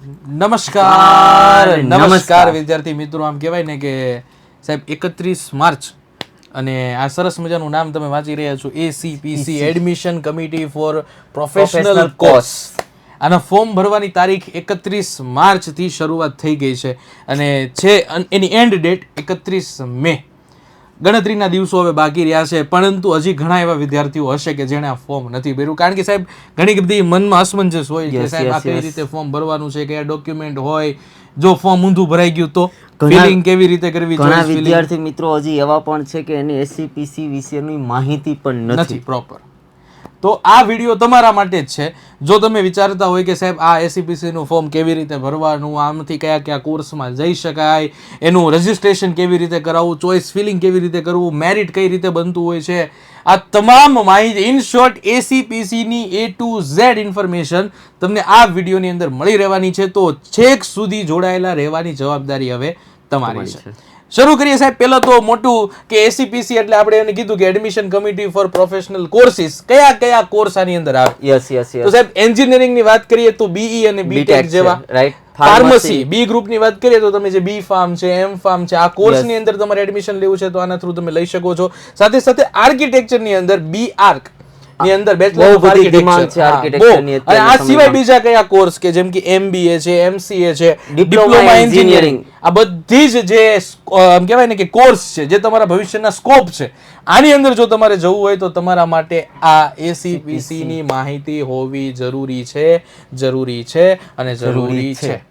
નમસ્કાર વિદ્યાર્થી મિત્રો. આમ કહેવાય ને કે સાહેબ 31 માર્ચ અને આ સરસ મજાનું નામ તમે વાંચી રહ્યા છો, ACPC admission committee four professional course. આના ફોર્મ ભરવાની તારીખ 31 માર્ચથી શરૂઆત થઈ ગઈ છે અને છે એની એન્ડ ડેટ 31 મે. ગણતરીના દિવસો હવે બાકી રહ્યા છે, પરંતુ હજી ઘણા એવા વિદ્યાર્થીઓ હશે કે જેણે આ ફોર્મ નથી ભર્યું. કારણ કે સાહેબ ઘણી બધી મનમાં અસમંજસ હોય કે સાહેબ આ કઈ રીતે ફોર્મ ભરવાનું છે, કયા ડોક્યુમેન્ટ હોય, જો ફોર્મ ઊંધું ભરાઈ ગયું તો ફિલિંગ કેવી રીતે કરવી. ઘણા વિદ્યાર્થી મિત્રો હજી એવા પણ છે કે એને એસસીપીસી વિશેની માહિતી પણ નથી પ્રોપર. તો આ વિડીયો તમારા માટે જ છે. જો તમે વિચારતા હોય કે સાહેબ આ એસસીપીસી નું ફોર્મ કેવી રીતે ભરવાનું, આમાંથી કયા કયા કોર્સમાં જઈ શકાય, એનું રજિસ્ટ્રેશન કેવી રીતે કરાવવું, ચોઇસ ફિલિંગ કેવી રીતે કરવું, મેરિટ કઈ રીતે બનતું હોય છે, આ તમામ માહિતી ઇન શોર્ટ એસસીપીસી ની A to Z ઇન્ફોર્મેશન તમને આ વિડીયોની અંદર મળી રહેવાની છે. તો છેક સુધી જોડાયેલા રહેવાની જવાબદારી હવે તમારી છે. શરૂ કરીએ સાહેબ. પહેલા તો મોટું કે એસસીપીસી એટલે આપણે એને કીધું કે admission committee four professional courses. કયા કયા કોર્સ આની અંદર આવે? યસ. તો સાહેબ એન્જિનિયરિંગ ની વાત કરીએ તો BE અને BTech જેવા, રાઈટ. ફાર્મસી B ગ્રુપ ની વાત કરીએ તો તમે જે B ફાર્મ છે, M ફાર્મ છે, આ કોર્સ ની અંદર તમારે એડમિશન લેવું છે તો આના થ્રુ તમે લઈ શકો છો. સાથે સાથે આર્કિટેક્ચર ની અંદર B આર્ક ની અંદર બેચલર ઓફ આર્કિટેક્ચર ની અને આ સિવાય બીજા કયા કોર્સ કે જેમ કે MBA છે, MCA છે, ડિપ્લોમા એન્જિનિયરિંગ, આ બધી જ જે આમ કહેવાય ને કે કોર્સ છે જે તમારા ભવિષ્યના સ્કોપ છે, આની અંદર જો તમારે જવું હોય તો તમારા માટે આ ACPC ની માહિતી હોવી જરૂરી છે અને જરૂરી છે.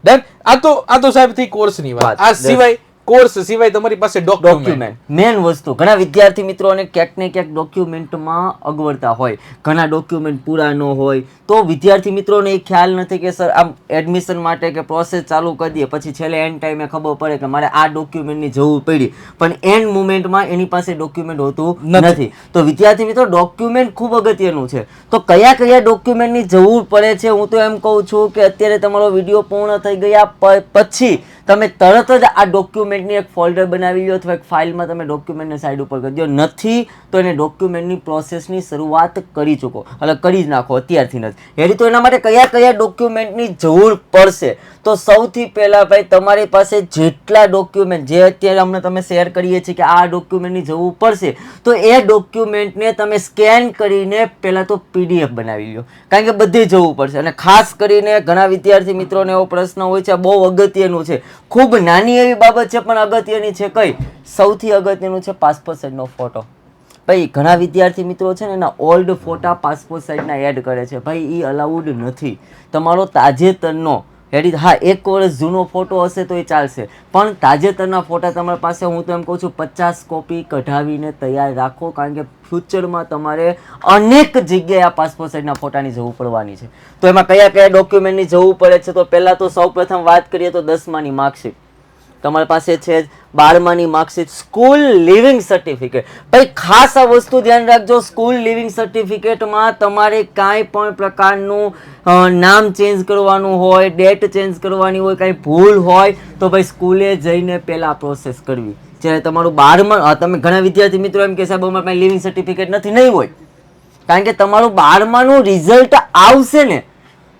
ડન. આ તો સાહેબ થી કોર્સ ની વાત. આ સિવાય કોર્સ સિવાય તમારી પાસે ડોક્યુમેન્ટ મેન વસ્તુ. ઘણા વિદ્યાર્થી મિત્રોને ક્યાંક ને ક્યાંક ડોક્યુમેન્ટમાં અગવડતા હોય, ઘણા ડોક્યુમેન્ટ પૂરા ન હોય, તો વિદ્યાર્થી મિત્રોને એ ખ્યાલ નથી કે સર આમ એડમિશન માટે કે પ્રોસેસ ચાલુ કરી દઈએ, પછી છેલ્લે એન્ડ ટાઈમે ખબર પડે કે મારે આ ડોક્યુમેન્ટની જરૂર પડી, પણ એન્ડ મુમેન્ટમાં એની પાસે ડોક્યુમેન્ટ હોતું નથી. તો વિદ્યાર્થી મિત્રો ડોક્યુમેન્ટ ખૂબ અગત્યનું છે. તો કયા કયા ડોક્યુમેન્ટની જરૂર પડે છે, હું તો એમ કહું છું કે અત્યારે તમારો વિડીયો પૂર્ણ થઈ ગયા પછી તમે તરત જ આ ડોક્યુમેન્ટની એક ફોલ્ડર બનાવી લો અથવા એક ફાઇલમાં તમે ડોક્યુમેન્ટને સાઈડ ઉપર કરી દો. નથી તો એને ડોક્યુમેન્ટની પ્રોસેસની શરૂઆત કરી ચૂકો, એટલે કરી જ નાખો અત્યારથી જ. એની તો એના માટે કયા કયા ડોક્યુમેન્ટની જરૂર પડશે? તો સૌથી પહેલા ભાઈ તમારી પાસે જેટલા ડોક્યુમેન્ટ જે અત્યારે અમને તમે શેર કરીએ છીએ કે આ ડોક્યુમેન્ટની જરૂર પડશે, તો એ ડોક્યુમેન્ટને તમે સ્કેન કરીને પહેલા તો PDF બનાવી લો, કારણ કે બધી જરૂર પડશે. અને ખાસ કરીને ઘણા વિદ્યાર્થી મિત્રોને એવો પ્રશ્ન હોય છે, બહુ અગત્યનું છે, ખૂબ નાની એવી બાબત છે પણ અગત્યની છે. કઈ? સૌથી અગત્યનું છે પાસપોર્ટ સાઇઝનો ફોટો. ભાઈ ઘણા વિદ્યાર્થી મિત્રો છે ને એના ઓલ્ડ ફોટા પાસપોર્ટ સાઇઝના એડ કરે છે. ભાઈ એ અલાઉડ નથી. તમારો તાજેતરનો હા 1 વર્ષ જૂનો ફોટો હશે તો એ ચાલશે, પણ તાજેતરના ફોટા તમારી પાસે હું તો એમ કહું છું 50 કોપી કઢાવીને તૈયાર રાખો, કારણ કે ફ્યુચરમાં તમારે અનેક જગ્યાએ આ પાસપોર્ટ સાઇઝના ફોટાની જરૂર પડવાની છે. તો એમાં કયા કયા ડોક્યુમેન્ટની જરૂર પડે છે? તો પહેલાં તો સૌપ્રથમ વાત કરીએ તો 10માની માર્કશીટ તમારી પાસે છે, 12માની માર્કશીટ, સ્કૂલ લિવિંગ સર્ટિફિકેટ. ભાઈ ખાસ આ વસ્તુ ધ્યાન રાખજો, સ્કૂલ લિવિંગ સર્ટિફિકેટમાં તમારે કાંઈ પણ પ્રકારનું નામ ચેન્જ કરવાનું હોય, ડેટ ચેન્જ કરવાની હોય, કાંઈ ભૂલ હોય તો ભાઈ સ્કૂલે જઈને પહેલાં પ્રોસેસ કરવી. જ્યારે તમારું 12મા, તમે ઘણા વિદ્યાર્થી મિત્રો એમ કે સાહેબ અમારે પાસે લિવિંગ સર્ટિફિકેટ નથી, નહીં હોય, કારણ કે તમારું 12માનું રિઝલ્ટ આવશે ને,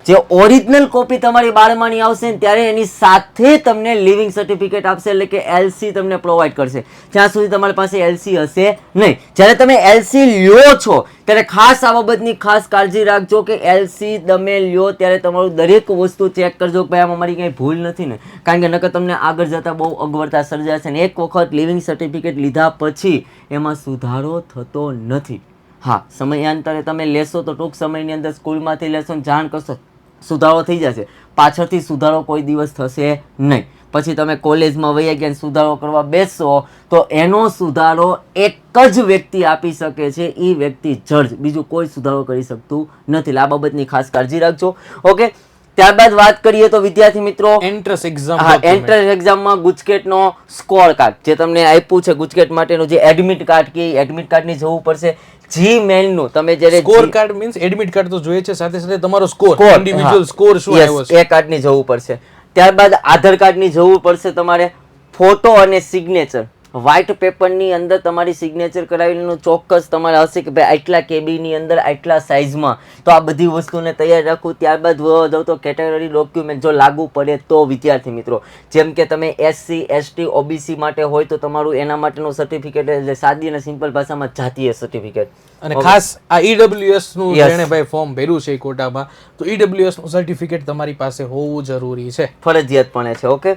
જે ઓરિજિનલ કોપી તમારી 12માની આવશે ને ત્યારે એની સાથે તમને લિવિંગ સર્ટિફિકેટ આપશે, એટલે કે LC તમને પ્રોવાઈડ કરશે. જ્યાં સુધી તમારી પાસે LC હશે નહીં. જ્યારે તમે LC લ્યો છો ત્યારે ખાસ આ બાબતની ખાસ કાળજી રાખજો કે LC તમે લ્યો ત્યારે તમારું દરેક વસ્તુ ચેક કરજો કે ભાઈ આમાં અમારી કંઈ ભૂલ નથી ને, કારણ કે નકર તમને આગળ જતાં બહુ અગવડતા સર્જાશે. ને એક વખત લિવિંગ સર્ટિફિકેટ લીધા પછી એમાં સુધારો થતો નથી. હા, સમયાંતરે તમે લેશો તો ટૂંક સમયની અંદર સ્કૂલમાંથી લેશો ને જાણ કરશો, સુધારો થઈ જશે. પાછળથી સુધારો કોઈ દિવસ થશે નહીં. પછી તમે કોલેજમાં વહી ગયા સુધારો કરવા બેસશો તો એનો સુધારો એક જ વ્યક્તિ આપી શકે છે, એ વ્યક્તિ જજ, બીજું કોઈ સુધારો કરી શકતું નથી. આ બાબતની ખાસ કાળજી રાખજો. ઓકે. ત્યારબાદ વાત કરીએ તો વિદ્યાર્થી મિત્રો એન્ટ્રન્સ એક્ઝામમાં ગુજકેટનો સ્કોર કાર્ડ જે તમને આપ્યું છે, ગુજકેટ માટેનું જે એડમિટ કાર્ડ કે એડમિટ કાર્ડની જરૂર પડશે. જીમેલ નું તમે જ્યારે score card means admit card તો જોઈએ છે, સાથે સાથે તમારો સ્કોર, ઇન્ડિવિડ્યુઅલ સ્કોર શું આવ્યો છે એ કાર્ડની જરૂર પડશે. ત્યારબાદ આધાર કાર્ડની જરૂર પડશે તમારે, ફોટો અને સિગ્નેચર. વ્હાઇટ પેપરની અંદર તમારી સિગ્નેચર કરાવેલું ચોક્કસ તમારે હશે કે ભાઈ આટલા કેબીની અંદર આટલા સાઇઝમાં, તો આ બધી વસ્તુને તૈયાર રાખવું. ત્યારબાદ જાઓ તો કેટેગરી ડોક્યુમેન્ટ જો લાગુ પડે તો વિદ્યાર્થી મિત્રો, જેમ કે તમે SC ST OBC માટે હોય તો તમારું એના માટેનું સર્ટિફિકેટ, એટલે સાદી અને સિમ્પલ ભાષામાં જાતીય સર્ટિફિકેટ. અને ખાસ આ EWS નું જેણે ભાઈ ફોર્મ ભર્યું છે કોટામાં, તો EWS નું સર્ટિફિકેટ તમારી પાસે હોવું જરૂરી છે, ફરજિયાતપણે છે. Okay,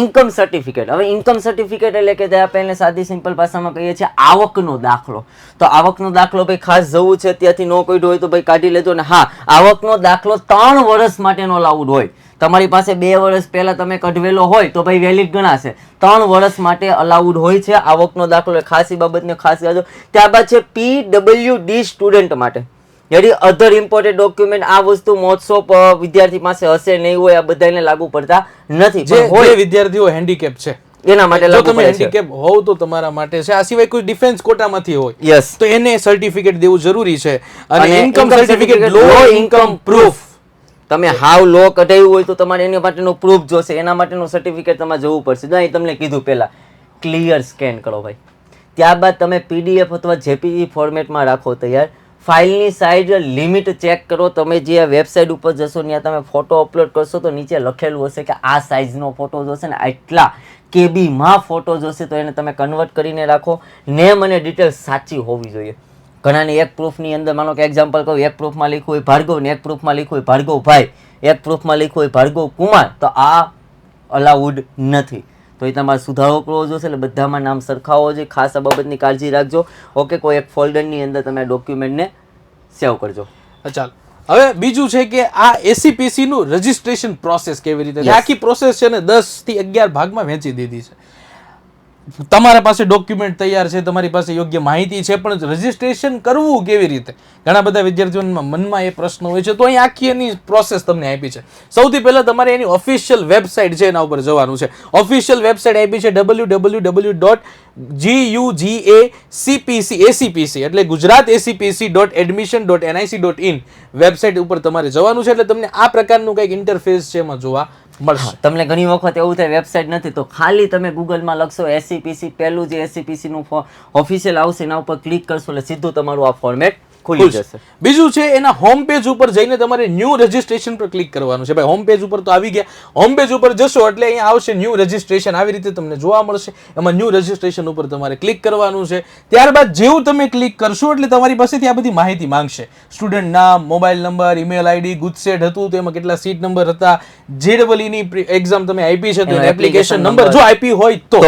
income certificate. હવે ઇન્કમ સર્ટિફિકેટ એટલે કે આપણે સાદી સિમ્પલ ભાષામાં કહીએ છીએ આવકનો દાખલો. તો આવકનો દાખલો ભાઈ ખાસ જવું છે, ત્યાંથી ન કોઈ હોય તો ભાઈ કાઢી લેજો. ને હા, આવકનો દાખલો 3 વર્ષ માટેનો લાઉડ હોય. તમારી પાસે 2 વર્ષ પહેલા તમે કઢવેલો હોય તો ભાઈ વેલિડ ગણાશે. 3 વર્ષ માટે અલાઉડ હોય છે આવકનો દાખલો. ખાસ એ બાબતને ખાસ યાદ. ત્યારબાદ છે PWD સ્ટુડન્ટ માટે, યદી અધર ઇમ્પોર્ટેન્ટ ડોક્યુમેન્ટ. આ વસ્તુ મોજશોપ વિદ્યાર્થી પાસે હશે નહીં હોય, આ બધાને લાગુ પડતા નથી. જે વિદ્યાર્થીઓ હેન્ડીકેપ છે એના માટે જો તમે હેન્ડીકેપ હોવ તો તમારા માટે છે. આ સિવાય કોઈ ડિફેન્સ કોટામાંથી હોય યસ તો એને સર્ટિફિકેટ દેવું જરૂરી છે. અને ઇન્કમ સર્ટિફિકેટ, લો ઇન્કમ પ્રૂફ, તમે હાવ લો કઢાવ્યું હોય તો તમારે એના માટેનું પ્રૂફ જોશે. એના માટેનું સર્ટિફિકેટ તમારે જવું પડશે. જો અહીં તમને કીધું પહેલા ક્લિયર સ્કેન કરો ભાઈ. ત્યારબાદ તમે PDF અથવા JPG ફોર્મેટમાં રાખો તૈયાર. ફાઇલની સાઇઝ લિમિટ ચેક કરો. તમે જે વેબસાઇટ ઉપર જશો ત્યાં તમે ફોટો અપલોડ કરશો તો નીચે લખેલું હશે કે આ સાઇઝનો ફોટો જોશે ને આટલા KB માં ફોટો જોશે, તો એને તમે કન્વર્ટ કરીને રાખો. નેમ અને ડિટેલ સાચી હોવી જોઈએ. ઘણાને એક પ્રૂફની અંદર, માનો કે એક્ઝામ્પલ કહું, એક પ્રૂફમાં લખ્યું હોય ભાર્ગવ ને એક પ્રૂફમાં લખ્યું હોય ભાર્ગવભાઈ, એક પ્રૂફમાં લખ્યું હોય ભાર્ગવ કુમાર, તો આ અલાઉડ નથી. તો એ તમારે સુધારો કરવો જોશે. એટલે બધામાં નામ સરખાવો જોઈએ. ખાસ આ બાબતની કાળજી રાખજો. ઓકે, કોઈ એક ફોલ્ડરની અંદર તમે ડોક્યુમેન્ટને સેવ કરજો. ચાલો, હવે બીજું છે કે આ SCPC નું રજિસ્ટ્રેશન પ્રોસેસ કેવી રીતે? આખી પ્રોસેસ છે ને 10 થી 11 ભાગમાં વહેંચી દીધી છે. તમારા પાસે ડોક્યુમેન્ટ તૈયાર છે, તમારી પાસે યોગ્ય માહિતી છે, પણ રજિસ્ટ્રેશન કરવું કેવી રીતે? ઘણા બધા વિદ્યાર્થીઓના મનમાં એ પ્રશ્ન હોય છે. તો અહીં આખી એની પ્રોસેસ તમને આપી છે. સૌથી પહેલા તમારે એની ઓફિશિયલ વેબસાઇટ છે એના ઉપર જવાનું છે. ઓફિશિયલ વેબસાઇટ આપી છે www.gugacpc એટલે ગુજરાત acpc.admission.nic.in વેબસાઇટ ઉપર તમારે જવાનું છે. એટલે તમને આ પ્રકારનું કંઈક ઇન્ટરફેસ છે એમાં જોવા મળશે. તમને ઘણી વખત એવું થાય વેબસાઇટ નથી તો ખાલી તમે ગૂગલમાં લખશો SCPC, પહેલું જે SCPC નું ઓફિશિયલ આવશે એના ઉપર ક્લિક કરશો એટલે સીધું તમારું આ ફોર્મેટ ખુલી જશે. બીજું છે એના હોમ પેજ ઉપર જઈને તમારે ન્યૂ રજિસ્ટ્રેશન પર ક્લિક કરવાનું છે. ભાઈ હોમ પેજ ઉપર તો આવી ગયા, હોમ પેજ ઉપર જશો એટલે અહીંયા આવશે ન્યૂ રજિસ્ટ્રેશન, આવી રીતે તમને જોવા મળશે. એમાં ન્યૂ રજિસ્ટ્રેશન ઉપર તમારે ક્લિક કરવાનું છે. ત્યારબાદ જેવું તમે ક્લિક કરશો એટલે તમારી પાસેથી આ બધી માહિતી માંગશે. સ્ટુડન્ટ નામ, mobile number, email ID, GUJCET હતું તો એમાં કેટલા સીટ નંબર હતા, JEE ની એક્ઝામ તમે આપી છે તો એનો એપ્લિકેશન નંબર જો આપી હોય તો,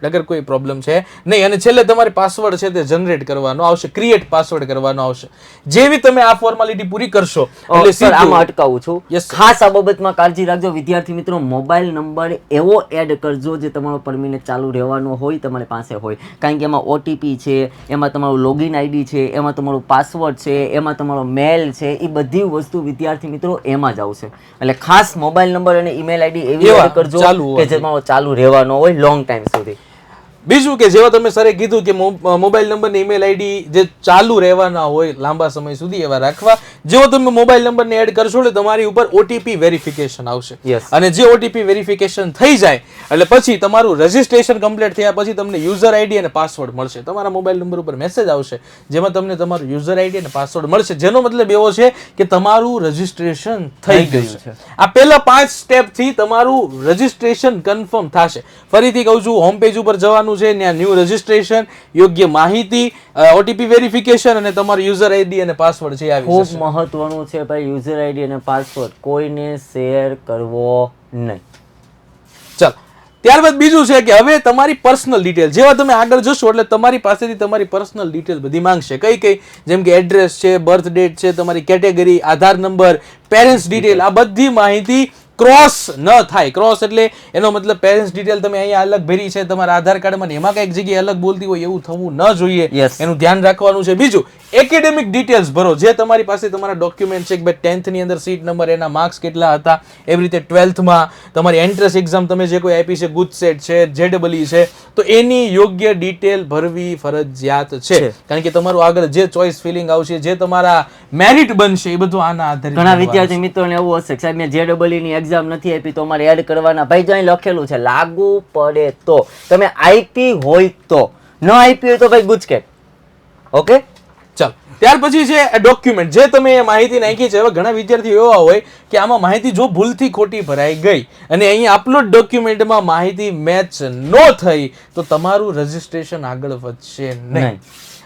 અગર કોઈ પ્રોબ્લેમ છે નહીં. અને છેલ્લે તમારે પાસવર્ડ છે તે જનરેટ કરવાનો આવશે, ક્રિએટ પાસવર્ડ કરવાનો આવશે. જેવી તમે આ ફોર્માલિટી પૂરી કરશો એટલે સર આમાં અટકાવું છું. ખાસ આ બાબતમાં કાળજી રાખજો વિદ્યાર્થી મિત્રો. મોબાઈલ નંબર એવો એડ કરજો જે તમારો પરમિનેન્ટ ચાલુ રહેવાનો હોય, તમારી પાસે હોય. કારણ કે એમાં OTP છે, એમાં તમારું લોગિન ID છે, એમાં તમારું પાસવર્ડ છે, એમાં તમારો મેલ છે, એ બધી વસ્તુ વિદ્યાર્થી મિત્રો એમાં જ આવશે. એટલે ખાસ મોબાઈલ નંબર અને ઈમેલ ID એવી એડ કરજો કે જેમાં ચાલુ રહેવાનો હોય લોંગ ટાઈમ સુધી. બીજું કે જેવા તમે સરે કીધું કે મોબાઈલ નંબર ને ઈમેલ આઈડી જે ચાલુ રહેવાના હોય લાંબા સમય સુધી એવા રાખવા. જેવો તમે મોબાઈલ નંબર ને એડ કરશો એટલે તમારી ઉપર OTP વેરિફિકેશન આવશે. અને જે OTP વેરિફિકેશન થઈ જાય એટલે પછી તમારું રજિસ્ટ્રેશન કમ્પ્લીટ થયા પછી તમને યુઝર આઈડી અને પાસવર્ડ મળશે. તમારા મોબાઈલ નંબર ઉપર મેસેજ આવશે જેમાં તમને તમારું યુઝર આઈડી અને પાસવર્ડ મળશે, જેનો મતલબ એવો છે કે તમારું રજિસ્ટ્રેશન થઈ ગયું છે. આ પહેલા 5 સ્ટેપ થી તમારું રજિસ્ટ્રેશન કન્ફર્મ થશે. ફરીથી કહું છું, હોમ પેજ ઉપર જવાનું છે, ત્યાં ન્યૂ રજિસ્ટ્રેશન, યોગ્ય માહિતી, OTP વેરિફિકેશન અને તમારું યુઝર આઈડી અને પાસવર્ડ છે આવી જશે. ખૂબ મહત્વનું છે ભાઈ, યુઝર આઈડી અને પાસવર્ડ કોઈને શેર કરવો નહીં. ચાલ, ત્યારબાદ બીજું છે કે હવે તમારી પર્સનલ ડિટેલ, જેવા તમે આગળ જશો એટલે તમારી પાસેથી તમારી પર્સનલ ડિટેલ બધી માંગશે. કઈ કઈ? જેમ કે એડ્રેસ છે, બર્થ ડેટ છે, તમારી કેટેગરી, આધાર નંબર, પેરેન્ટ્સ ડિટેલ, આ બધી માહિતી ક્રોસ ન થાય. ક્રોસ એટલે એનો મતલબ પેરેન્ટ્સ ડિટેલ તમે અહીંયા અલગ ભરી છે તમારા આધાર કાર્ડમાં, એમાં કઈક જગ્યાએ અલગ બોલતી હોય એવું થવું ન જોઈએ. એનું ધ્યાન રાખવાનું છે. બીજું, એકેડેમિક ડિટેલ્સ ભરો, જે તમારી પાસે તમારા ડોક્યુમેન્ટ છે કે ભાઈ 10th ની અંદર સીટ નંબર, એના માર્ક્સ કેટલા હતા, એવી રીતે 12th માં તમારી એન્ટ્રન્સ એક્ઝામ તમે જે કોઈ આપી છે, ગુજસેટ છે, JEE છે, તો એની યોગ્ય ડિટેલ ભરવી ફરજિયાત છે. કારણ કે તમારું આગળ જે ચોઇસ ફિલિંગ આવશે, જે તમારા મેરિટ બનશે, એ બધું આના આધારે. ઘણા વિદ્યાર્થી મિત્રોને એવું હશે કે સાહેબ મેં JEE ની એક્ઝામ નથી આપી તો અમારે એડ કરવાના. ભાઈ જો અહીં લખેલું છે લાગુ પડે તો, તમે આપી હોય તો, ન આપી હોય તો ભાઈ ગુજકેટ. ઓકે, ચાલો ત્યાર પછી છે ડોક્યુમેન્ટ, જે તમે એ માહિતી નાખી છે. હવે ઘણા વિદ્યાર્થીઓ એવા હોય કે આમાં માહિતી જો ભૂલથી ખોટી ભરાઈ ગઈ અને અહીંયા અપલોડ ડોક્યુમેન્ટમાં માહિતી મેચ ન થઈ તો તમારું રજીસ્ટ્રેશન આગળ વધશે નહીં.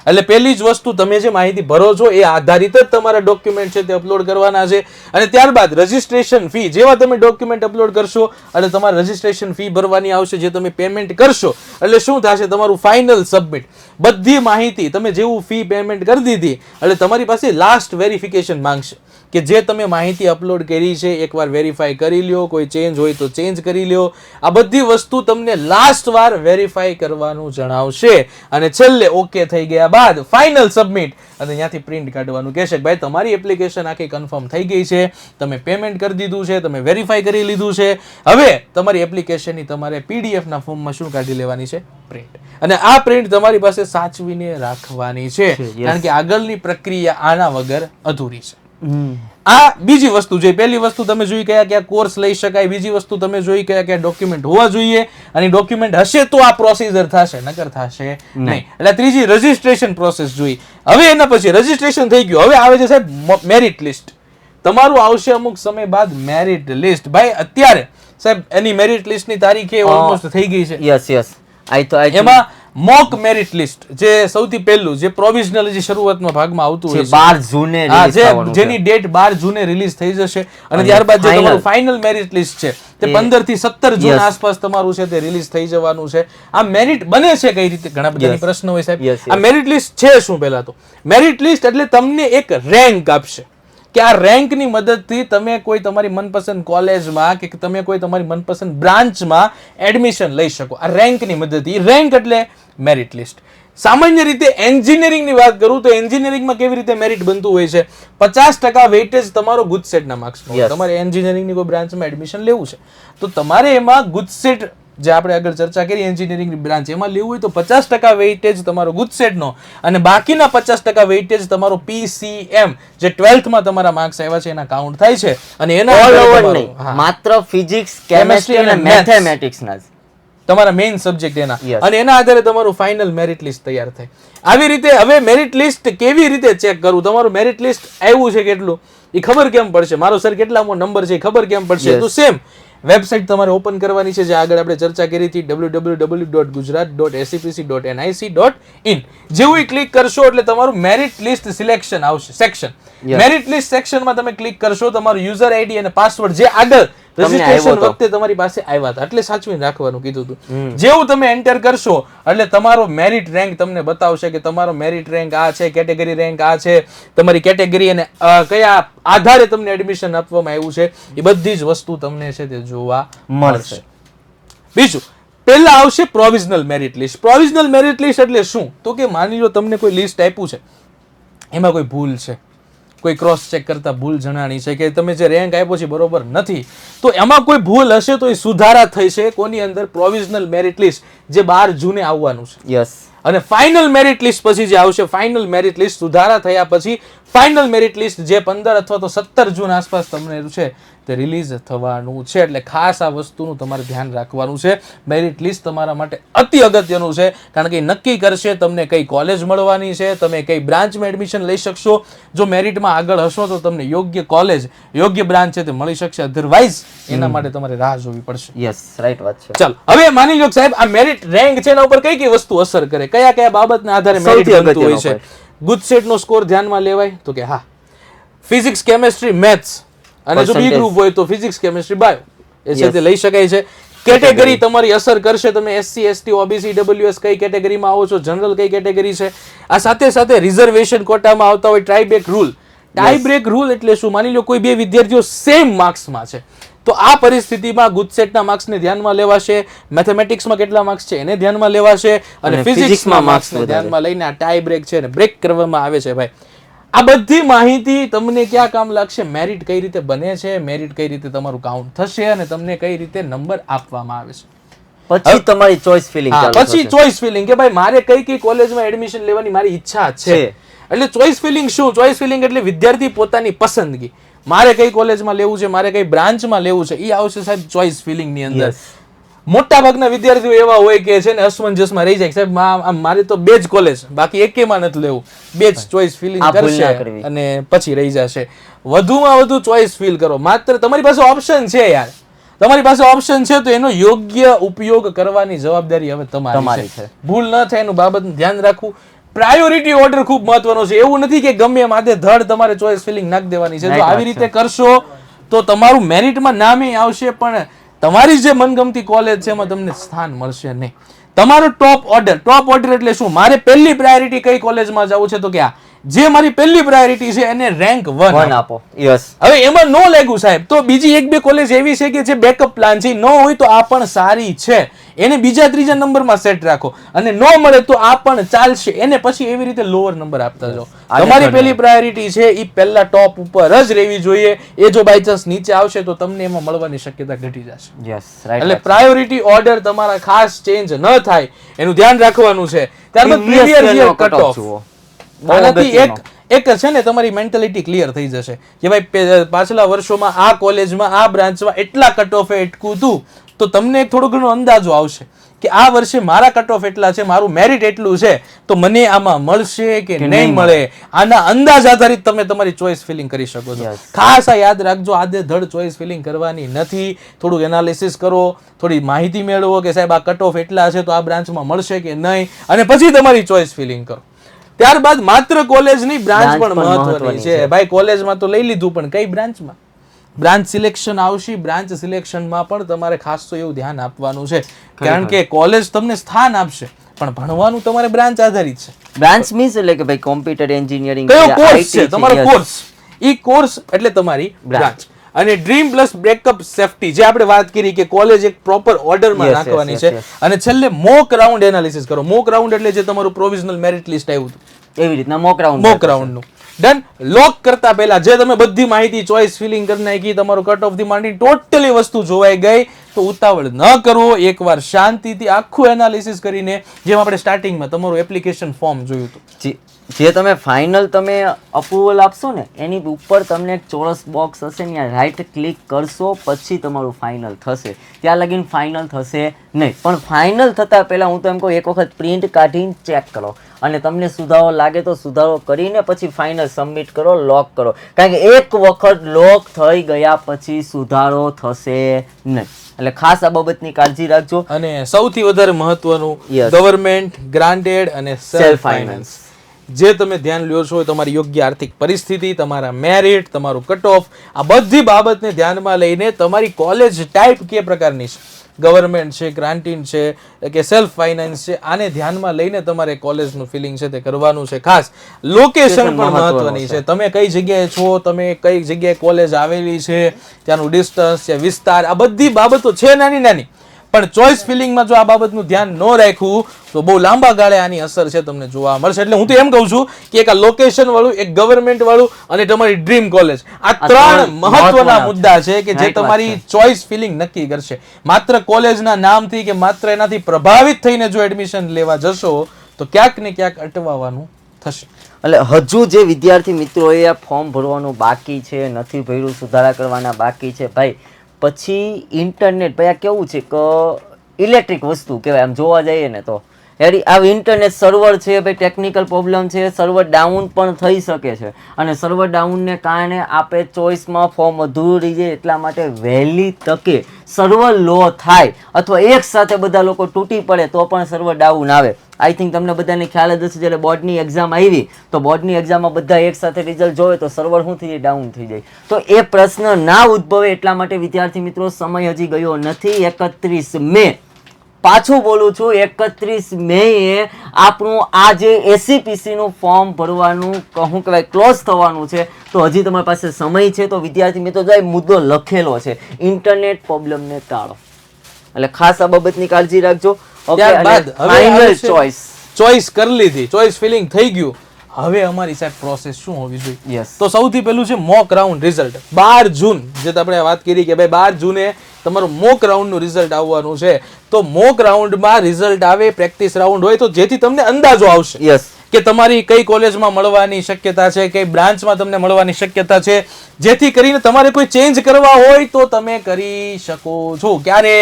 એટલે પહેલી જ વસ્તુ, તમે જે માહિતી ભરો છો એ આધારિત જ તમારા ડોક્યુમેન્ટ છે તે અપલોડ કરવાના છે. અને ત્યારબાદ રજીસ્ટ્રેશન ફી, જેવા તમે ડોક્યુમેન્ટ અપલોડ કરશો એટલે તમારે રજીસ્ટ્રેશન ફી ભરવાની આવશે, જે તમે પેમેન્ટ કરશો એટલે શું થશે, તમારું ફાઇનલ સબમિટ. બધી માહિતી તમે જેવું ફી પેમેન્ટ કરી દીધી એટલે તમારી પાસે લાસ્ટ વેરિફિકેશન માંગશે કે જે તમે માહિતી અપલોડ કરી છે એકવાર વેરીફાઈ કરી લ્યો, કોઈ ચેન્જ હોય તો ચેન્જ કરી લ્યો. આ બધી વસ્તુ તમને લાસ્ટ વાર વેરીફાઈ કરવાનું જણાવશે અને છેલ્લે ઓકે થઈ ગયા બાદ ફાઇનલ સબમિટ અને ત્યાંથી પ્રિન્ટ કાઢવાનું કહેશે. ભાઈ તમારી એપ્લિકેશન આખી કન્ફર્મ થઈ ગઈ છે, તમે પેમેન્ટ કરી દીધું છે, તમે વેરીફાઈ કરી લીધું છે. હવે તમારી એપ્લિકેશનની તમારે PDF ના ફોર્મમાં શું કાઢી લેવાની છે, પ્રિન્ટ. અને આ પ્રિન્ટ તમારી પાસે સાચવીને રાખવાની છે, કારણ કે આગળની પ્રક્રિયા આના વગર અધૂરી છે. આ બીજી વસ્તુ છે. પહેલી વસ્તુ તમે જોઈ કયા કયા કોર્સ લઈ શકાય, બીજી વસ્તુ તમે જોઈ કયા કયા ડોક્યુમેન્ટ હોવા જોઈએ, અને ડોક્યુમેન્ટ હશે તો આ પ્રોસીજર થશે, નકર થશે નહીં. એટલે ત્રીજી રજીસ્ટ્રેશન પ્રોસેસ જોઈ. હવે એના પછી રજીસ્ટ્રેશન થઈ ગયું, હવે આવે છે સાહેબ મેરિટ લિસ્ટ. તમારું આવશે અમુક સમય બાદ મેરિટ લિસ્ટ. ભાઈ અત્યારે સાહેબ એની મેરિટ લિસ્ટની તારીખે ઓલમોસ્ટ થઈ ગઈ છે. યસ એમાં મોક મેરિટ લિસ્ટ જે સૌથી પહેલું, જે પ્રોવિઝનલ જે શરૂઆતમાં ભાગમાં આવતું હોય છે 12 જૂને રિલીઝ થવાનું છે, જેની ડેટ 12 જૂને રિલીઝ થઈ જશે. અને ત્યારબાદ જે તમારું ફાઇનલ મેરિટ લિસ્ટ છે તે 15 થી 17 જૂન આસપાસ તમારું છે તે રિલીઝ થઈ જવાનું છે. આ મેરિટ બને છે કઈ રીતે, ઘણા બધા પ્રશ્ન હોય સાહેબ. આ મેરિટ લિસ્ટ છે શું? પહેલા તો મેરિટ લિસ્ટ એટલે તમને એક રેન્ક આપશે કે આ રેન્કની મદદથી તમે કોઈ તમારી મનપસંદ કોલેજમાં કે તમે કોઈ તમારી મનપસંદ બ્રાન્ચમાં એડમિશન લઈ શકો. આ રેન્કની મદદથી. રેન્ક એટલે મેરિટ લિસ્ટ. સામાન્ય રીતે એન્જિનિયરિંગની વાત કરું તો એન્જિનિયરિંગમાં કેવી રીતે મેરિટ બનતું હોય છે, 50% વેઇટેજ તમારો ગુજસેટના માર્ક્સનો. તમારે એન્જિનિયરિંગની કોઈ બ્રાન્ચમાં એડમિશન લેવું છે તો તમારે એમાં ગુજસેટ, જે આપણે આગળ ચર્ચા કરી એન્જિનિયરિંગની બ્રાન્ચ, એમાં લેવું હોય તો 50% વેઇટેજ તમારો ગુજસેટનો અને બાકીના 50% વેઇટેજ તમારો PCM, જે 12th માં તમારા માર્ક્સ આવ્યા છે એના કાઉન્ટ થાય છે. અને એના માત્ર ફિઝિક્સ, કેમિસ્ટ્રી અને મેથેમેટિક્સના તમારા મેઇન સબ્જેક્ટ એના, અને એના આધારે તમારું ફાઇનલ મેરિટ લિસ્ટ તૈયાર થાય. આવી રીતે હવે મેરિટ લિસ્ટ કેવી રીતે ચેક કરવું, તમારું મેરિટ લિસ્ટ આવ્યું છે કેટલું એ ખબર કેમ પડશે, મારો સર કેટલામો નંબર છે ખબર કેમ પડશે? તો સેમ વેબસાઇટ તમારે ઓપન કરવાની છે, જે આગળ આપણે ચર્ચા કરી હતી, www.gujarat.acpc.nic.in. જેવું ક્લિક કરશો એટલે તમારું મેરિટ લિસ્ટ સિલેક્શન આવશે, સેક્શન. મેરિટ લિસ્ટ સેક્શનમાં તમે ક્લિક કરશો, તમારું યુઝર આઈડી અને પાસવર્ડ જે આગળ રજીસ્ટ્રેશન વખતે તમારી પાસે આવ્યા હતા એટલે સાચવીને રાખવાનું કીધું હતું, જેવું તમે એન્ટર કરશો એટલે તમારો મેરિટ રેન્ક તમને બતાવશે કે તમારો મેરિટ રેન્ક આ છે, કેટેગરી રેન્ક આ છે, તમારી કેટેગરી અને કયા આધારે તમને એડમિશન આપવામાં આવ્યું છે એ બધી જ વસ્તુ તમને છે તે જોવા મળશે. બીજું, પહેલા આવશે provisional merit list. Provisional merit list એટલે શું? તો કે માની લો તમને કોઈ લિસ્ટ આપ્યું છે, એમાં કોઈ ભૂલ છે, કોઈ ક્રોસ ચેક કરતા ભૂલ જણાણી છે કે તમે જે રેન્ક આપ્યો છે બરોબર નથી, તો એમાં કોઈ ભૂલ હશે તો એ સુધારા થઈ છે કોની અંદર, પ્રોવિઝનલ મેરિટ લિસ્ટ, જે 12 જૂને આવવાનું છે. યસ. અને ફાઇનલ મેરિટ લિસ્ટ પછી જે આવશે, ફાઇનલ મેરિટ લિસ્ટ સુધારા થયા પછી ફાઇનલ મેરિટ લિસ્ટ જે 15 અથવા તો 17 જૂન આસપાસ તમને છે તે રિલીઝ થવાનું છે. એટલે ખાસ આ વસ્તુનું તમારે ધ્યાન રાખવાનું છે. મેરિટ લિસ્ટ તમારા માટે અતિ અગત્યનું છે, કારણ કે નક્કી કરશે તમને કઈ કોલેજ મળવાની છે, તમે કઈ બ્રાન્ચમાં એડમિશન લઈ શકશો. જો મેરિટમાં આગળ હશો તો તમને યોગ્ય કોલેજ, યોગ્ય બ્રાન્ચ છે તે મળી શકશે, અધરવાઇઝ એના માટે તમારે રાહ જોવી પડશે. યસ, રાઈટ વાત છે. ચાલો હવે માની લો સાહેબ આ મેરિટ રેન્ક છે એના ઉપર કઈ કઈ વસ્તુ અસર કરે, કયા કયા બાબતના આધારે મેરિટ બનતું હોય છે. ગુજસેટનો સ્કોર ધ્યાનમાં લેવાય તો કે હા, ફિઝિક્સ, કેમિસ્ટ્રી, મેથ્સ અને જો બી ગ્રુપ હોય તો ફિઝિક્સ, કેમિસ્ટ્રી, બાયો એ છે તે લઈ શકાય છે. કેટેગરી તમારી અસર કરશે, તમે SC, ST, OBC, WS કઈ કેટેગરીમાં આવો છો, જનરલ કઈ કેટેગરી છે. આ સાથે સાથે રિઝર્વેશન કોટામાં આવતા હોય try break rule. Tie break rule એટલે શું? માની લો કોઈ બે વિદ્યાર્થીઓ સેમ માર્ક્સમાં છે તો આ પરિસ્થિતિમાં ગુજસેટના માર્ક્સને ધ્યાનમાં લેવાશે, મેથેમેટિક્સમાં કેટલા માર્ક્સ છે એને ધ્યાનમાં લેવાશે, અને ફિઝિક્સમાં માર્ક્સને ધ્યાનમાં લઈને આ ટાઈ બ્રેક છે ને બ્રેક કરવામાં આવે છે. ભાઈ આ બધી માહિતી તમને ક્યાં કામ લાગશે? મેરિટ કઈ રીતે બને છે, મેરિટ કઈ રીતે તમારું કાઉન્ટ થશે અને તમને કઈ રીતે નંબર આપવામાં આવે છે. પછી તમારી ચોઇસ ફિલિંગ ચાલુ થશે. પછી ચોઇસ ફિલિંગ કે ભાઈ મારે કઈ કઈ કોલેજમાં એડમિશન લેવાની મારી ઈચ્છા છે. એટલે ચોઇસ ફિલિંગ શું? ચોઇસ ફિલિંગ એટલે વિદ્યાર્થી પોતાની પસંદગી, મારે કઈ કોલેજમાં લેવું છે, મારે કઈ બ્રાન્ચમાં લેવું છે, એ આવશે સાહેબ ચોઇસ ફિલિંગ ની અંદર. મોટા ભાગના વિદ્યાર્થીઓ એવા હોય કે છે ને અસમંજસમાં રહી જાય, સાહેબ મારે તો બે જ કોલેજ, બાકી એકેમાં નથી લેવું, બે જ ચોઇસ ફિલિંગ કરશે અને પછી રહી જશે. વધુમાં વધુ ચોઇસ ફીલ કરો. માત્ર તમારી પાસે ઓપ્શન છે યાર, તમારી પાસે ઓપ્શન છે તો એનો યોગ્ય ઉપયોગ કરવાની જવાબદારી હવે તમારી છે. ભૂલ ન થાય એનું બાબતનું ધ્યાન રાખવું. પ્રાયોરિટી ઓર્ડર ખૂબ મહત્વનો છે. એવું નથી કે ગમે એમ આધે ધડ તમારે ચોઇસ ફિલિંગ નાખી દેવાની છે. જો આવી રીતે કરશો તો તમારું મેરિટમાં નામે આવશે, પણ તમારી જે મનગમતી કોલેજ છે એમાં તમને સ્થાન મળશે નહીં. તમારો ટોપ ઓર્ડર એટલે શું? મારે પહેલી પ્રાયોરિટી કઈ કોલેજમાં જવું છે, તો કે જે મારી પહેલી પ્રાયોરિટી છે એને રેન્ક 1 આપો. હવે એમાં નો લાગ્યું સાહેબ તો બીજી એક બે કોલેજ એવી છે કે જે બેકઅપ પ્લાન છે, નો હોય તો આ પણ સારી છે, એને બીજા ત્રીજા નંબરમાં સેટ રાખો, અને નો મળે તો આ પણ ચાલશે, એને પછી એવી રીતે લોઅર નંબર આપતા જાઓ. તમારી પહેલી પ્રાયોરિટી છે એ પહેલા ટોપ ઉપર જ રહેવી જોઈએ. એ જો બાય ચાન્સ નીચે આવશે તો તમને એમાં મળવાની શક્યતા ઘટી જશે. એટલે પ્રાયોરિટી ઓર્ડર તમારા ખાસ ચેન્જ ન થાય એનું ધ્યાન રાખવાનું છે. ત્યારબાદ પ્રીવિયસ યર કટ ઓફ. આનાથી એક છે ને તમારી મેન્ટાલિટી ક્લિયર થઈ જશે કે ભાઈ પાછલા વર્ષોમાં આ કોલેજમાં આ બ્રાન્ચમાં એટલા કટ ઓફે અટકું હતું, તો તમને એક થોડો ઘણો અંદાજો આવશે કે આ વર્ષે મારા કટ ઓફ એટલા છે, મારું મેરિટ એટલું છે, તો મને આમાં મળશે કે નહીં મળે. આના અંદાજ આધારિત તમે તમારી ચોઇસ ફિલિંગ કરી શકો છો. ખાસ આ યાદ રાખજો, આદે ધડ ચોઇસ ફિલિંગ કરવાની નથી. થોડુંક એનાલિસિસ કરો, થોડી માહિતી મેળવો કે સાહેબ આ કટ ઓફ એટલા છે તો આ બ્રાન્ચમાં મળશે કે નહીં, અને પછી તમારી ચોઇસ ફિલિંગ કરો. ત્યારબાદ માત્ર કોલેજની બ્રાન્ચ પણ મહત્વની છે. ભાઈ કોલેજમાં તો લઈ લીધું, પણ કઈ બ્રાન્ચમાં? બ્રાન્ચ સિલેક્શન આવશે. બ્રાન્ચ સિલેક્શનમાં પણ તમારે ખાસ તો એવું ધ્યાન આપવાનું છે, કારણ કે કોલેજ તમને સ્થાન આપશે, પણ ભણવાનું તમારે બ્રાન્ચ આધારિત છે. બ્રાન્ચ મીન્સ એટલે કે ભાઈ કોમ્પ્યુટર એન્જિનિયરિંગ કયો કોર્સ છે તમારો કોર્સ, ઈ કોર્સ એટલે તમારી બ્રાન્ચ. અને ડ્રીમ પ્લસ બ્રેકઅપ સેફટી જે આપણે વાત કરી કે કોલેજ એક પ્રોપર ઓર્ડરમાં નાખવાની છે. અને છેલ્લે મોક રાઉન્ડ એનાલિસિસ કરો. મોક રાઉન્ડ એટલે જે તમારું પ્રોવિઝનલ મેરિટ લિસ્ટ આવ્યું હતું, એવી રીતના મોક રાઉન્ડનું ડન. લોક કરતા પહેલા જે તમે બધી માહિતી ચોઇસ ફિલિંગ કરી નાખી, તમારું કટ ઓફ ધી માંડી ટોટલી વસ્તુ જોવાઈ ગઈ, તો ઉતાવળ ન કરવો. એકવાર શાંતિથી આખું એનાલિસિસ કરીને, જેમ આપણે સ્ટાર્ટિંગમાં તમારું એપ્લિકેશન ફોર્મ જોયું હતું, જે તમે ફાઇનલ તમે અપ્રુવલ આપશો ને એની ઉપર તમને એક ચોરસ બોક્સ હશે ને, રાઈટ ક્લિક કરશો પછી તમારું ફાઇનલ થશે. ત્યાં લગીને ફાઇનલ થશે નહીં. પણ ફાઇનલ થતા પહેલા હું તો એમ કહું, એક વખત પ્રિન્ટ કાઢીને ચેક કરો, અને તમને સુધારો લાગે તો સુધારો કરીને પછી ફાઇનલ સબમિટ કરો, લોક કરો. કારણ કે એક વખત લોક થઈ ગયા પછી સુધારો થશે નહીં. એટલે ખાસ આ બાબતની કાળજી રાખજો. અને સૌથી વધારે મહત્વનું, ગવર્મેન્ટ ગ્રાન્ટેડ અને સેલ્ફ ફાઇનાન્સ જે તમે ધ્યાન લ્યો છો, તમારી યોગ્ય આર્થિક પરિસ્થિતિ, તમારા મેરિટ, તમારું કટ ઓફ, આ બધી બાબતને ધ્યાનમાં લઈને તમારી કોલેજ ટાઈપ કે પ્રકારની છે, ગવર્મેન્ટ છે, ગ્રાન્ટીન છે કે સેલ્ફ ફાઇનાન્સ છે, આને ધ્યાનમાં લઈને તમારે કોલેજનું ફિલિંગ છે તે કરવાનું છે. ખાસ લોકેશન પણ મહત્વની છે. તમે કઈ જગ્યાએ છો, તમે કઈ જગ્યાએ કોલેજ આવેલી છે, ત્યાંનું ડિસ્ટન્સ છે, વિસ્તાર, આ બધી બાબતો છે નાની નાની, પણ ચોઇસ ફિલિંગમાં જો આ બાબતનું ધ્યાન ન રાખ્યું તો બહુ લાંબા ગાળે આની અસર છે તમને જોવા મળશે. એટલે હું તો એમ કહું છું કે એક આ લોકેશન વાળું, એક ગવર્મેન્ટ વાળું અને તમારી ડ્રીમ કોલેજ, આ ત્રણ મહત્વના મુદ્દા છે કે જે તમારી ચોઇસ ફિલિંગ નક્કી કરશે. માત્ર કોલેજના નામથી કે માત્ર એનાથી પ્રભાવિત થઈને જો એડમિશન લેવા જશો તો ક્યાંક ને ક્યાંક અટવાવાનું થશે. એટલે હજુ જે વિદ્યાર્થી મિત્રોએ આ ફોર્મ ભરવાનું બાકી છે, નથી ભર્યું, સુધારા કરવાના બાકી છે, ભાઈ પછી ઇન્ટરનેટ, ભાઈ આ કેવું છે કે ઇલેક્ટ્રિક વસ્તુ કહેવાય આમ જોવા જઈએ ને તો. યાર આ ઇન્ટરનેટ સર્વર છે ભાઈ, ટેકનિકલ પ્રોબ્લેમ છે, સર્વર ડાઉન પણ થઈ શકે છે, અને સર્વર ડાઉનને કારણે આપણે ચોઇસમાં ફોર્મ અધૂરું રહી જાય. એટલા માટે વહેલી તકે સર્વર લો થાય અથવા એક સાથે બધા લોકો તૂટી પડે તો પણ સર્વર ડાઉન આવે. આઈ થિંક તમને બધાને ખ્યાલ જ હશે, જ્યારે બોર્ડની એક્ઝામ આવી તો બોર્ડની એક્ઝામમાં બધા એક સાથે રિઝલ્ટ જોવે તો સર્વર શું થઈ જાય, ડાઉન થઈ જાય. તો એ પ્રશ્ન ના ઉદ્ભવે એટલા માટે વિદ્યાર્થી મિત્રો સમય હજી ગયો નથી. 31 મે, પાછું બોલું છું, 31 મે આપણું આ જે એસીપીસી નું ફોર્મ ભરવાનું શું કહેવાય ક્લોઝ થવાનું છે. તો હજી તમારી પાસે સમય છે. તો વિદ્યાર્થી મિત્રો જો મુદ્દો લખેલો છે, ઇન્ટરનેટ પ્રોબ્લેમને ટાળો. એટલે ખાસ આ બાબતની કાળજી રાખજો. ત્યારબાદ ફાઇનલ ચોઇસ કરી લીધી, ચોઇસ ફિલિંગ થઈ ગયું, હવે અમારી સાહેબ પ્રોસેસ શું હોવી જોઈએ? તો સૌથી પહેલું છે મોક રાઉન્ડ રિઝલ્ટ. 12 જૂન જે આપણે વાત કરી કે ભાઈ 12 જૂને તમારું મોક રાઉન્ડ નું રિઝલ્ટ આવવાનું છે. તો મોક રાઉન્ડમાં રિઝલ્ટ આવે, પ્રેક્ટિસ રાઉન્ડ હોય તો જેથી તમને અંદાજો આવશે કે તમારી કઈ કોલેજમાં મળવાની શક્યતા છે, કઈ બ્રાન્ચમાં તમને મળવાની શક્યતા છે, જેથી કરીને તમારે કોઈ ચેન્જ કરવા હોય તો તમે કરી શકો છો. ક્યારે?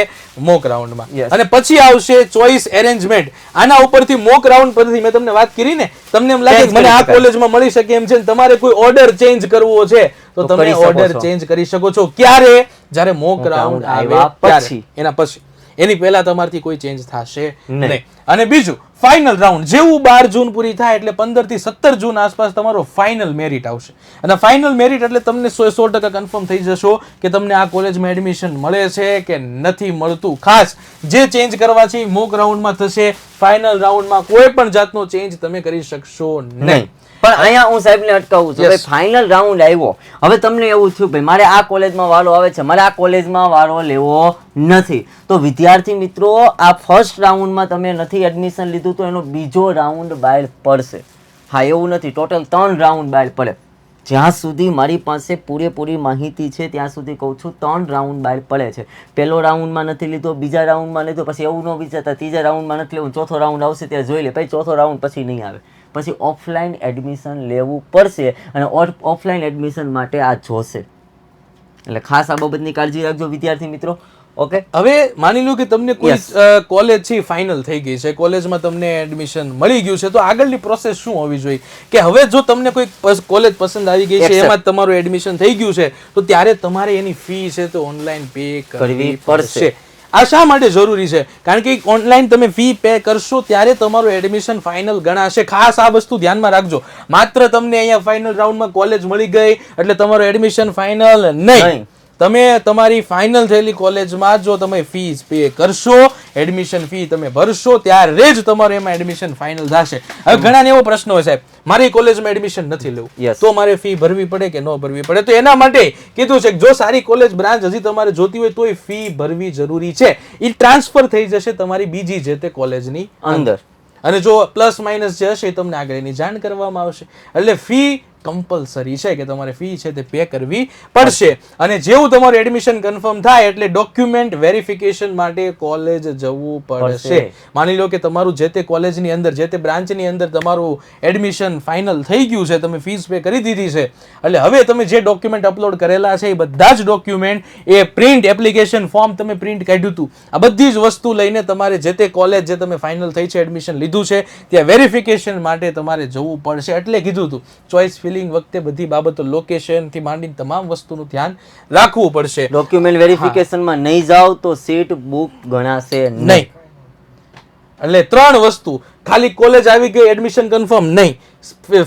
મોક રાઉન્ડમાં. અને પછી આવશે ચોઇસ એરેન્જમેન્ટ. આના ઉપરથી મોક રાઉન્ડ પરથી મેં તમને વાત કરી ને, તમને એમ લાગે મને આ કોલેજમાં મળી શકે એમ છે, તમારે કોઈ ઓર્ડર ચેન્જ કરવો છે તો તમે ઓર્ડર ચેન્જ કરી શકો છો. ક્યારે? જ્યારે મોક રાઉન્ડ આવે પછી. એના પછી, એની પહેલા તમારથી કોઈ ચેન્જ થશે નહીં. અને બીજું, ફાઇનલ રાઉન્ડ જેવું 12 જૂન પૂરી થાય એટલે 15 થી 17 જૂન આસપાસ તમારો ફાઇનલ મેરિટ આવશે. અને ફાઇનલ મેરિટ એટલે તમને 100% કન્ફર્મ થઈ જશો કે તમને આ કોલેજમાં એડમિશન મળે છે કે નથી મળતું. ખાસ જે ચેન્જ કરવા છે મોક રાઉન્ડમાં થશે. ફાઇનલ રાઉન્ડમાં કોઈ પણ જાતનો ચેન્જ તમે કરી શકશો નહીં. પણ અહીંયા હું સાહેબને અટકાવું છું. ફાઇનલ રાઉન્ડ આવ્યો, હવે તમને એવું થયું ભાઈ મારે આ કોલેજમાં વારો આવે છે, મારે આ કોલેજમાં વારો લેવો નથી, તો વિદ્યાર્થી મિત્રો આ ફર્સ્ટ રાઉન્ડમાં તમે નથી એડમિશન લીધું તો એનો બીજો રાઉન્ડ બહાર પડશે. હા, એવું નથી, ટોટલ 3 રાઉન્ડ બહાર પડે. જ્યાં સુધી મારી પાસે પૂરેપૂરી માહિતી છે ત્યાં સુધી કહું છું 3 રાઉન્ડ બહાર પડે છે. પહેલો રાઉન્ડમાં નથી લીધો, બીજા રાઉન્ડમાં લીધો, પછી એવું ન વિચારતા ત્રીજા રાઉન્ડમાં નથી લેવું, ચોથો રાઉન્ડ આવશે ત્યારે જોઈ લે. પછી ચોથો રાઉન્ડ પછી નહીં આવે, પછી ઓફલાઈન એડમિશન લેવું પડશે. અને ઓફલાઈન એડમિશન માટે આ જોશે. એટલે ખાસ આ બાબતની કાળજી રાખજો વિદ્યાર્થી મિત્રો. ઓકે, હવે માની લો કે તમને કોઈ કોલેજ છે ફાઇનલ થઈ ગઈ છે, કોલેજમાં તમને એડમિશન મળી ગયું છે, તો આગળની પ્રોસેસ શું હોવી જોઈએ? કે હવે જો તમને કોઈ કોલેજ પસંદ આવી ગઈ છે, એમાં તમારું એડમિશન થઈ ગયું છે, તો ત્યારે તમારે એની ફી છે તો ઓનલાઈન પે કરવી પડશે. આ શા માટે જરૂરી છે? કારણ કે ઓનલાઈન તમે ફી પે કરશો ત્યારે તમારું એડમિશન ફાઇનલ ગણાશે. ખાસ આ વસ્તુ ધ્યાનમાં રાખજો. માત્ર તમને અહીંયા ફાઇનલ રાઉન્ડમાં કોલેજ મળી ગઈ એટલે તમારું એડમિશન ફાઇનલ નહીં. તમે તમારી ફાઇનલ થયેલી કોલેજમાં જો તમે ફીસ પે કરશો, એડમિશન ફી તમે ભરશો, ત્યારે જ તમારું એમાં એડમિશન ફાઇનલ થશે. હવે ઘણાને એવો પ્રશ્ન હોય સાહેબ, મારી કોલેજમાં એડમિશન નથી લેવું, તો મારે ફી ભરવી પડે કે ન ભરવી પડે? તો એના માટે કીધું છે કે જો સારી કોલેજ બ્રાન્ચ હજી તમારે જોતી હોય તોય ફી ભરવી જરૂરી છે. એ ટ્રાન્સફર થઈ જશે તમારી બીજી જે તે કોલેજની અંદર. અને જો પ્લસ માઇનસ જે હશે તમને આગળ એની જાણ કરવામાં આવશે. એટલે ફી કમ્પલસરી છે કે તમારે ફી છે તે પે કરવી પડશે. અને જેવું તમારું એડમિશન કન્ફર્મ થાય એટલે ડોક્યુમેન્ટ વેરિફિકેશન માટે કોલેજ જવું પડશે. માની લો કે તમારું જે તે કોલેજની અંદર, જે તે બ્રાન્ચની અંદર તમારું એડમિશન ફાઇનલ થઈ ગયું છે, તમે ફીસ પે કરી દીધી છે, એટલે હવે તમે જે ડોક્યુમેન્ટ અપલોડ કરેલા છે એ બધા જ ડોક્યુમેન્ટ, એ પ્રિન્ટ એપ્લિકેશન ફોર્મ તમે પ્રિન્ટ કાઢ્યું હતું, આ બધી જ વસ્તુ લઈને તમારે જે તે કોલેજ જે તમે ફાઇનલ થઈ છે, એડમિશન લીધું છે, ત્યાં વેરિફિકેશન માટે તમારે જવું પડશે. એટલે કીધું હતું ચોઇસ વખતે બધી બાબતો, લોકેશન થી માંડીને તમામ વસ્તુનું ધ્યાન રાખવું પડશે. ડોક્યુમેન્ટ વેરિફિકેશનમાં નહીં જાવ તો સીટ બુક ગણાશે નહીં. એટલે 3 વસ્તુ, ખાલી કોલેજ આવી ગઈ એડમિશન કન્ફર્મ નહીં,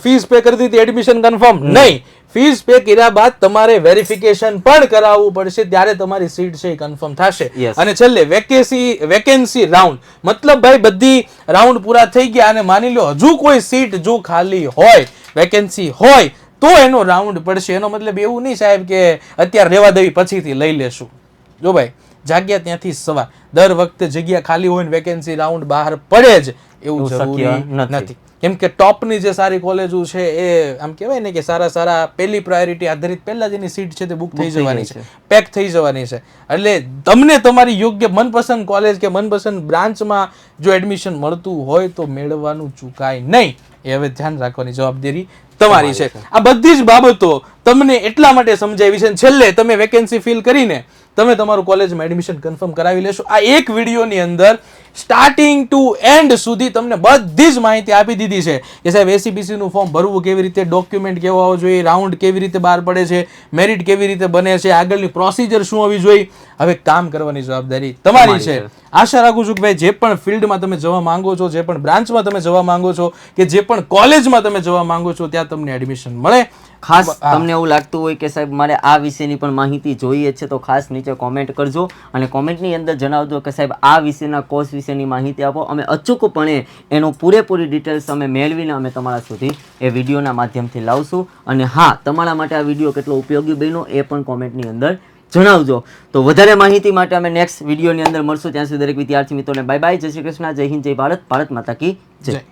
ફીસ પે કરી દીધી એડમિશન કન્ફર્મ નહીં, ફીસ પે કર્યા બાદ તમારે વેરિફિકેશન પણ કરાવવું પડશે, ત્યારે તમારી સીટ છે એ કન્ફર્મ થશે. અને છેલ્લે વેકેન્સી રાઉન્ડ, મતલબ ભાઈ બધી રાઉન્ડ પૂરા થઈ ગયા અને માની લો હજુ કોઈ સીટ જો ખાલી હોય, વેકેન્સી હોય, તો એનો રાઉન્ડ પડશે. એનો મતલબ એવું નહીં સાહેબ કે અત્યારે રહેવા દેવી પછીથી લઈ લેશું. જો ભાઈ, જાગ્યા ત્યાંથી સવાર, દર વખતે જગ્યા ખાલી હોય ને વેકેન્સી રાઉન્ડ બહાર પડે જ એવું જરૂરી નથી. કેમ કે ટોપની જે સારી કોલેજો છે એ આમ કહેવાય ને કે સારા પહેલી પ્રાયોરિટી આધારિત પહેલા જ એની સીટ છે તે બુક થઈ જવાની છે, પેક થઈ જવાની છે. એટલે તમને તમારી યોગ્ય મનપસંદ કોલેજ કે મનપસંદ બ્રાન્ચમાં જો એડમિશન મળતું હોય તો મેળવવાનું ચૂકાય નહીં. એ હવે ધ્યાન રાખવાની જવાબદારી તમારી છે. આ બધી જ બાબતો તમને એટલા માટે સમજાવી છે. છેલ્લે તમે વેકેન્સી ફિલ કરીને તમે તમારું કોલેજમાં એડમિશન કન્ફર્મ કરાવી લેશો. આ એક વિડીયોની અંદર સ્ટાર્ટિંગ ટુ એન્ડ સુધી તમને બધી જ માહિતી આપી દીધી છે કે સાહેબ એસીબીસી નું ફોર્મ ભરવું કેવી રીતે, ડોક્યુમેન્ટ કેવા હોવા જોઈએ, રાઉન્ડ કેવી રીતે બહાર પડે છે, મેરિટ કેવી રીતે બને છે, આગળની પ્રોસિજર શું હોવી જોઈએ. હવે કામ કરવાની જવાબદારી તમારી છે. આશા રાખું છું કે ભાઈ જે પણ ફિલ્ડમાં તમે જવા માંગો છો, જે પણ બ્રાન્ચમાં તમે જવા માંગો છો, કે જે પણ કોલેજમાં તમે જવા માંગો છો ત્યાં તમને એડમિશન મળે. ખાસ તમને એવું લાગતું હોય કે સાહેબ મારે આ વિષયની પણ માહિતી જોઈએ છે તો ખાસ નીચે કોમેન્ટ કરજો અને કોમેન્ટની અંદર જણાવજો કે સાહેબ આ વિષયના કોર્સ વિશેની માહિતી આપો. અમે અચૂકપણે એનો પૂરેપૂરી ડિટેલ્સ અમે મેળવીને અમે તમારા સુધી એ વિડીયોના માધ્યમથી લાવશું. અને હા, તમારા માટે આ વિડીયો કેટલો ઉપયોગી બન્યો એ પણ કોમેન્ટની અંદર જણાવજો. તો વધારે માહિતી માટે અમે નેક્સ્ટ વિડીયોની અંદર મળશું. ત્યાં સુધી દરેક વિદ્યાર્થી મિત્રોને બાય બાય, જય શ્રી કૃષ્ણ, જય હિન્દ, જય ભારત, ભારત માતા કી જય.